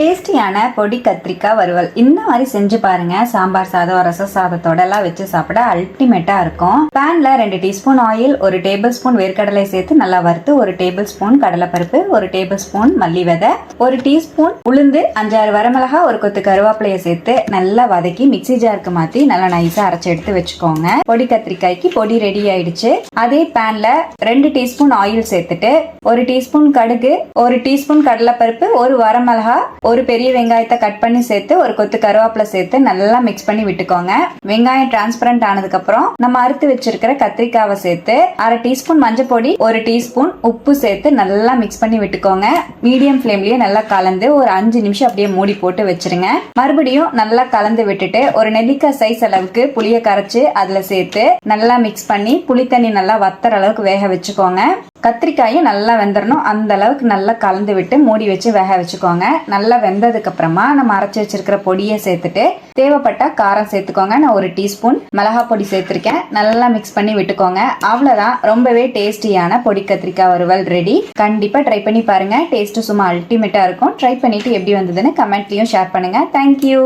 டேஸ்டியான பொடி கத்திரிக்காய் வறுவல் இந்த மாதிரி செஞ்சு பாருங்க. சாம்பார் சாதம், ரச சாதத்தோட எல்லாம் வச்சு சாப்பிட அல்டிமேட்டா இருக்கும். பேன்ல 2 டீஸ்பூன் ஆயில், 1 டேபிள் ஸ்பூன் வேர்க்கடலை சேர்த்து நல்லா வறுத்து, 1 டேபிள் ஸ்பூன் கடலைப்பருப்பு, 1 டேபிள் ஸ்பூன் மல்லி விதை, 1 டீஸ்பூன் உளுந்து, 5-6 வரமிளகா, 1 கொத்து கருவேப்பிலையை சேர்த்து நல்லா வதக்கி மிக்சி ஜாருக்கு மாத்தி நல்லா நைஸா அரைச்சு எடுத்து வச்சுக்கோங்க. பொடி கத்திரிக்காய்க்கு பொடி ரெடி ஆயிடுச்சு. அதே பேன்ல 2 டீஸ்பூன் ஆயில் சேர்த்துட்டு 1 டீஸ்பூன் கடுகு, 1 டீஸ்பூன் கடலைப்பருப்பு, 1 வரமிளகா, 1 பெரிய வெங்காயத்தை கட் பண்ணி சேர்த்து 1 கொத்து கருவேப்பிலை சேர்த்து நல்லா மிக்ஸ் பண்ணி விட்டுக்கோங்க. வெங்காயம் டிரான்ஸ்பரண்ட் ஆனதுக்கு அப்புறம் நம்ம அறுத்து வச்சிருக்கிற கத்திரிக்காவை சேர்த்து 1/2 டீஸ்பூன் மஞ்சள் பொடி, 1 டீஸ்பூன் உப்பு சேர்த்து நல்லா மிக்ஸ் பண்ணி விட்டுக்கோங்க. மீடியம் ஃப்ளேம்லயே நல்லா கலந்து ஒரு 5 நிமிஷம் அப்படியே மூடி போட்டு வச்சிருங்க. மறுபடியும் நல்லா கலந்து விட்டுட்டு ஒரு நெல்லிக்காய் சைஸ் அளவுக்கு புளிய கரைச்சு அதுல சேர்த்து நல்லா மிக்ஸ் பண்ணி புளி தண்ணி நல்லா வத்தற அளவுக்கு வேக வச்சுக்கோங்க. கத்திரிக்காயும் நல்லா வெந்துடணும். அந்த அளவுக்கு நல்லா கலந்து விட்டு மூடி வச்சு வேக வச்சுக்கோங்க. நல்லா வெந்ததுக்கு அப்புறமா நம்ம அரைச்சி வச்சிருக்கிற பொடியை சேர்த்துட்டு தேவைப்பட்ட காரம் சேர்த்துக்கோங்க. நான் 1 டீஸ்பூன் மிளகா பொடி சேர்த்திருக்கேன். நல்லா மிக்ஸ் பண்ணி விட்டுக்கோங்க. அவ்வளவுதான், ரொம்பவே டேஸ்டியான பொடி கத்திரிக்காய் வறுவல் ரெடி. கண்டிப்பா ட்ரை பண்ணி பாருங்க. டேஸ்ட் சும்மா அல்டிமேட்டா இருக்கும். ட்ரை பண்ணிட்டு எப்படி வந்ததுன்னு கமெண்ட்லயும் ஷேர் பண்ணுங்க. தேங்க்யூ.